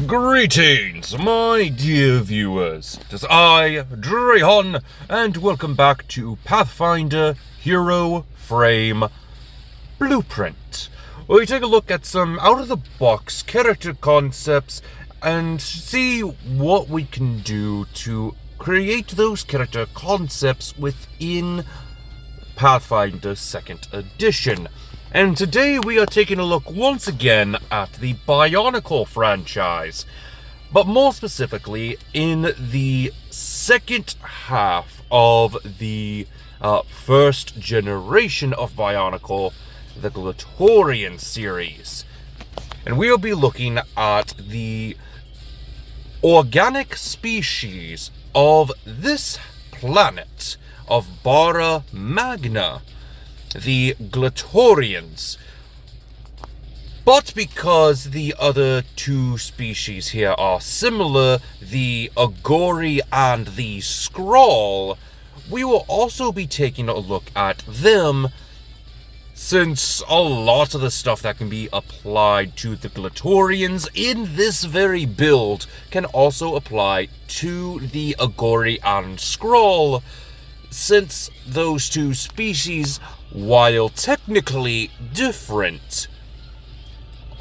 Greetings, my dear viewers. It is I, Drahon, and welcome back to Pathfinder Hero Frame Blueprint, where we take a look at some out-of-the-box character concepts and see what we can do to create those character concepts within Pathfinder 2nd Edition. And today we are taking a look once again at the Bionicle franchise, but more specifically in the second half of the first generation of Bionicle, the Glatorian series. And we'll be looking at the organic species of this planet of Bara Magna, the Glatorians. But because the other two species here are similar, the Agori and the Skrall, we will also be taking a look at them, since a lot of the stuff that can be applied to the Glatorians in this very build can also apply to the Agori and Skrall, since those two species, while technically different,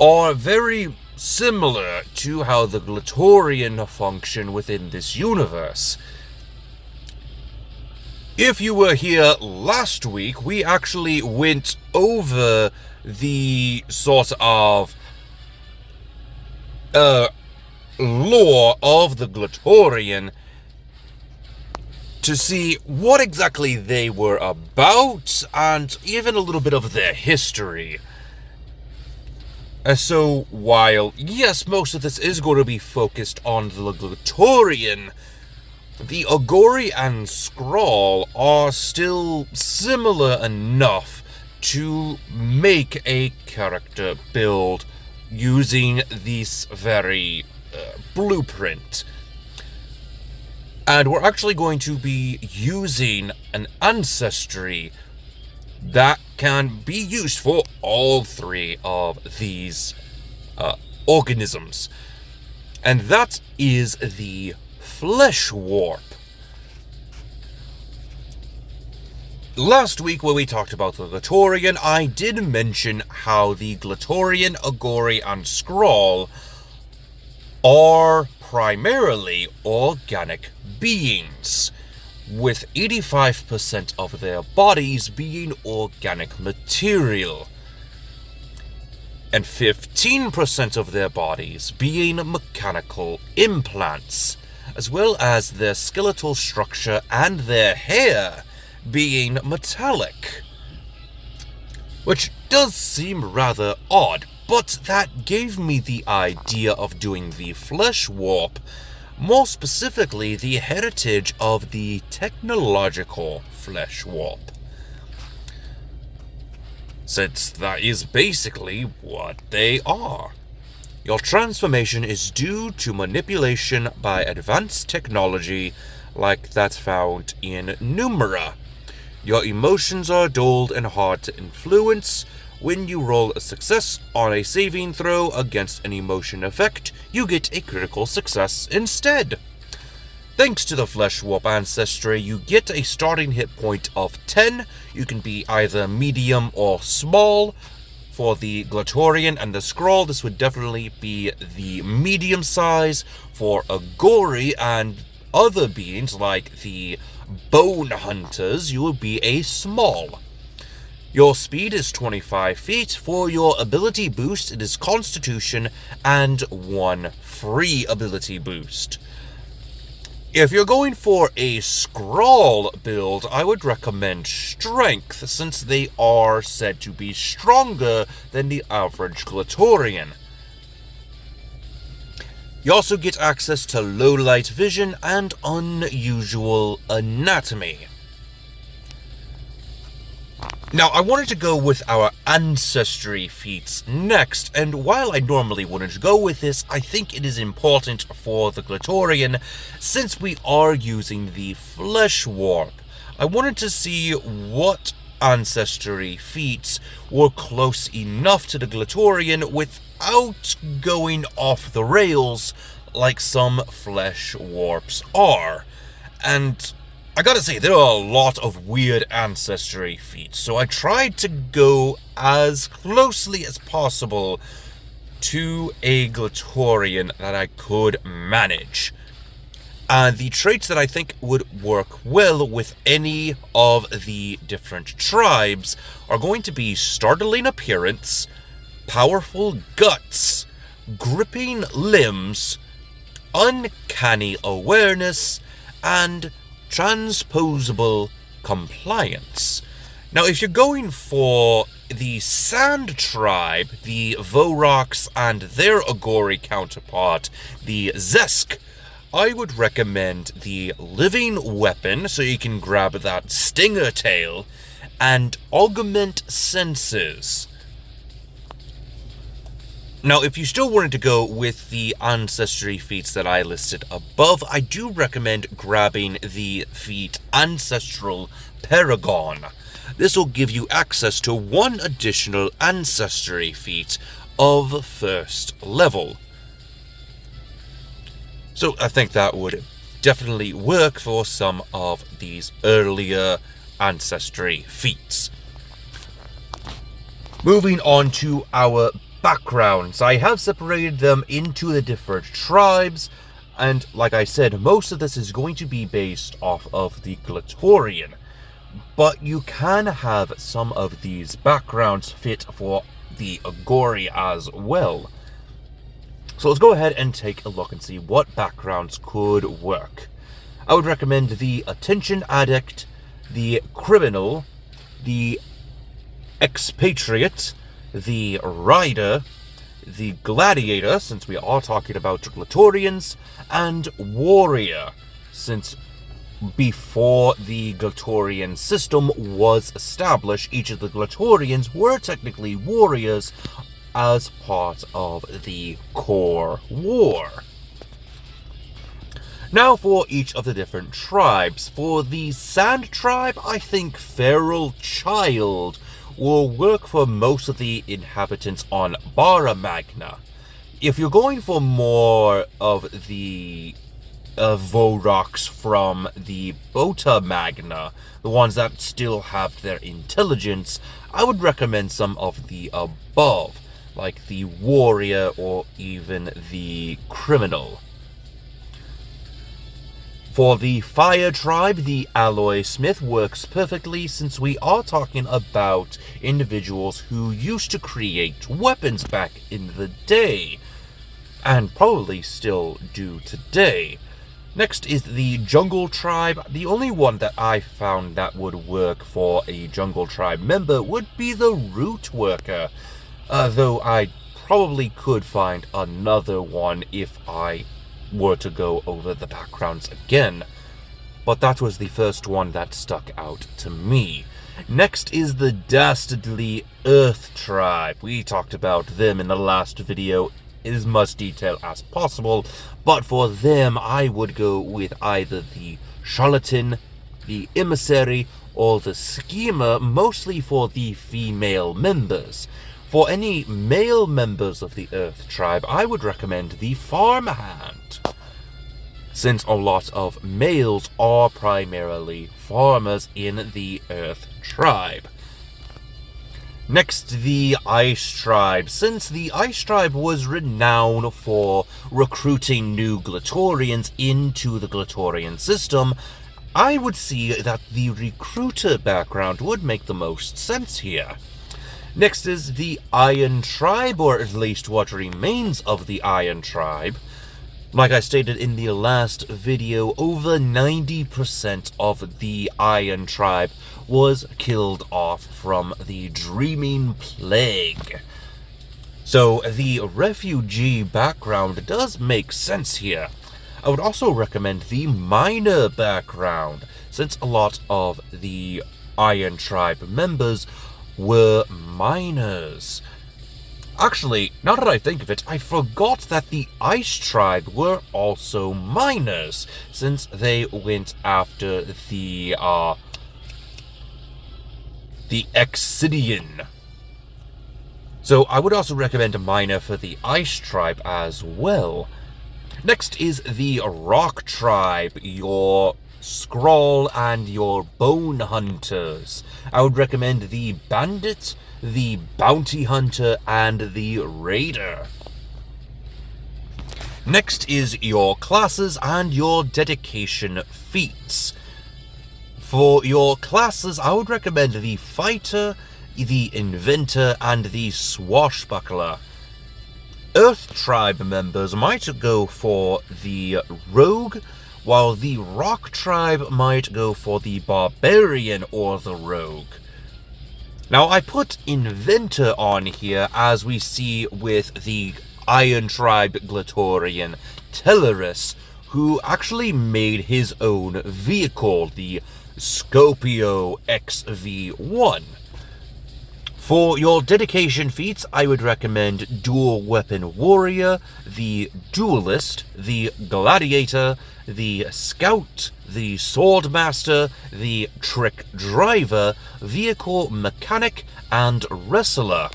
are very similar to how the Glatorian function within this universe. If you were here last week, we actually went over the sort of lore of the Glatorian to see what exactly they were about, and even a little bit of their history. So while, yes, most of this is going to be focused on the Glatorian, the Agori and Skrall are still similar enough to make a character build using this very blueprint. And we're actually going to be using an ancestry that can be used for all three of these organisms. And that is the Flesh Warp. Last week when we talked about the Glatorian, I did mention how the Glatorian, Agori, and Skrall are primarily organic beings, with 85% of their bodies being organic material, and 15% of their bodies being mechanical implants, as well as their skeletal structure and their hair being metallic. Which does seem rather odd, but that gave me the idea of doing the Flesh Warp, more specifically the heritage of the technological Flesh Warp, since that is basically what they are. Your transformation is due to manipulation by advanced technology like that found in Numera. Your emotions are dulled and hard to influence. When you roll a success on a saving throw against an emotion effect, you get a critical success instead. Thanks to the Flesh Warp ancestry, you get a starting hit point of 10. You can be either medium or small. For the Glatorian and the Skrall, this would definitely be the medium size. For Agori and other beings like the Bone Hunters, you would be a small. Your speed is 25 feet. For your ability boost, it is Constitution and 1 free ability boost. If you're going for a Skrall build, I would recommend Strength, since they are said to be stronger than the average Glatorian. You also get access to low light vision and unusual anatomy. Now, I wanted to go with our ancestry feats next, and while I normally wouldn't go with this, I think it is important for the Glatorian, since we are using the Flesh Warp. I wanted to see what ancestry feats were close enough to the Glatorian without going off the rails like some flesh warps are. And I gotta say, there are a lot of weird ancestry feats, so I tried to go as closely as possible to a Glatorian that I could manage. The traits that I think would work well with any of the different tribes are going to be startling appearance, powerful guts, gripping limbs, uncanny awareness, and transposable compliance. Now, if you're going for the Sand Tribe, the Voroks and their Agori counterpart, the Zesk, I would recommend the Living Weapon, so you can grab that Stinger Tail, and Augment Senses. Now, if you still wanted to go with the ancestry feats that I listed above, I do recommend grabbing the feat Ancestral Paragon. This will give you access to one additional ancestry feat of first level. So I think that would definitely work for some of these earlier ancestry feats. Moving on to our backgrounds, I have separated them into the different tribes, and like I said, most of this is going to be based off of the Glatorian, but you can have some of these backgrounds fit for the Agori as well. So let's go ahead and take a look and see what backgrounds could work. I would recommend the Attention Addict, the Criminal, the Expatriate, the Rider, the Gladiator, since we are talking about Glatorians, and Warrior, since before the Glatorian system was established, each of the Glatorians were technically warriors as part of the core war. Now for each of the different tribes. For the Sand Tribe, I think Feral Child will work for most of the inhabitants on Bara Magna. If you're going for more of the Voroks from the Bota Magna, the ones that still have their intelligence, I would recommend some of the above, like the Warrior or even the Criminal. For the Fire Tribe, the Alloy Smith works perfectly, since we are talking about individuals who used to create weapons back in the day, and probably still do today. Next is the Jungle Tribe. The only one that I found that would work for a Jungle Tribe member would be the Root Worker, though I probably could find another one if I were to go over the backgrounds again, but that was the first one that stuck out to me. Next is the Dastardly Earth Tribe. We talked about them in the last video in as much detail as possible, but for them I would go with either the Charlatan, the Emissary, or the Schemer, mostly for the female members. For any male members of the Earth Tribe, I would recommend the Farmhand, since a lot of males are primarily farmers in the Earth Tribe. Next, the Ice Tribe. Since the Ice Tribe was renowned for recruiting new Glatorians into the Glatorian system, I would see that the Recruiter background would make the most sense here. Next is the Iron Tribe, or at least what remains of the Iron Tribe. Like I stated in the last video, over 90% of the Iron Tribe was killed off from the Dreaming Plague. So the refugee background does make sense here. I would also recommend the Miner background, since a lot of the Iron Tribe members were miners. Actually, now that I think of it, I forgot that the Ice Tribe were also miners, since they went after the Excidian. So I would also recommend a Miner for the Ice Tribe as well. Next is the Rock Tribe, your Skrall and your Bone Hunters. I would recommend the Bandit, the Bounty Hunter, and the Raider. Next is your classes and your dedication feats. For your classes, I would recommend the Fighter, the Inventor, and the Swashbuckler. Earth Tribe members might go for the Rogue, while the Rock Tribe might go for the Barbarian or the Rogue. Now, I put Inventor on here, as we see with the Iron Tribe Glatorian, Tellerus, who actually made his own vehicle, the Scopio XV1. For your dedication feats, I would recommend Dual Weapon Warrior, the Duelist, the Gladiator, the Scout, the Swordmaster, the Trick Driver, Vehicle Mechanic, and Wrestler.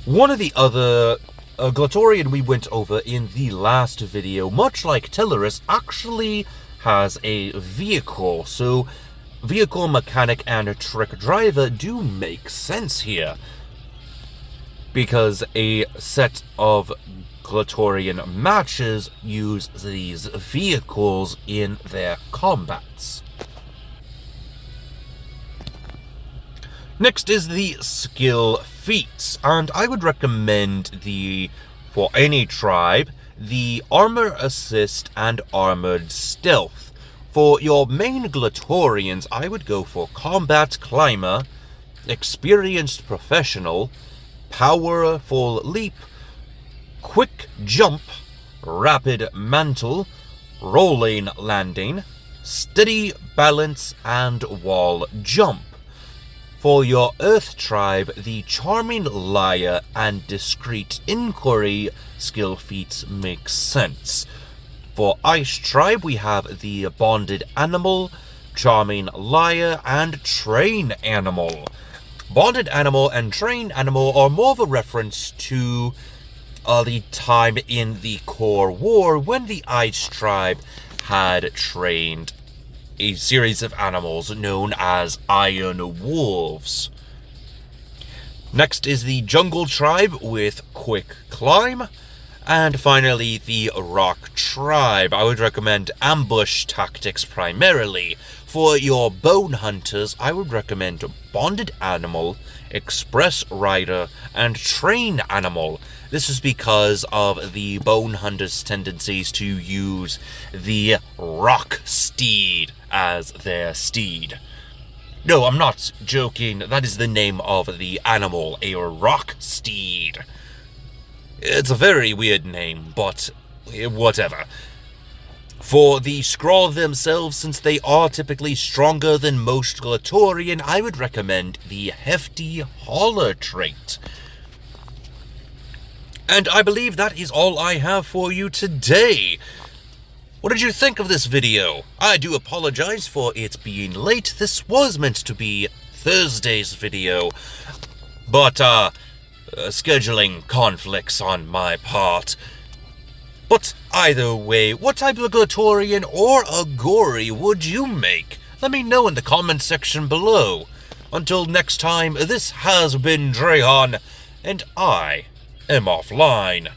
One of the other Glatorian we went over in the last video, much like Tellerus, actually has a vehicle, so Vehicle Mechanic and Trick Driver do make sense here, because a set of Glatorian matches use these vehicles in their combats. Next is the skill feats, and I would recommend for any tribe, the Armor Assist and Armored Stealth. For your main Glatorians, I would go for Combat Climber, Experienced Professional, Powerful Leap, Quick Jump, Rapid Mantle, Rolling Landing, Steady Balance, and Wall Jump. For your Earth Tribe, the Charming Liar and Discreet Inquiry skill feats make sense. For Ice Tribe, we have the Bonded Animal, Charming Liar, and Train Animal. Bonded Animal and Train Animal are more of a reference to the time in the Core War when the Ice Tribe had trained a series of animals known as Iron Wolves. Next is the Jungle Tribe with Quick Climb. And finally, the Rock Tribe. I would recommend ambush tactics primarily. For your Bone Hunters, I would recommend Bonded Animal, Express Rider, and Train Animal. This is because of the Bone Hunters' tendencies to use the Rock Steed as their steed. No, I'm not joking. That is the name of the animal, a Rock Steed. It's a very weird name, but whatever. For the Skrall themselves, since they are typically stronger than most Glatorian, I would recommend the Hefty Hauler trait. And I believe that is all I have for you today. What did you think of this video? I do apologize for it being late. This was meant to be Thursday's video, but scheduling conflicts on my part. But either way, what type of Glatorian or Agori would you make? Let me know in the comment section below. Until next time, this has been Drahon, and I am offline.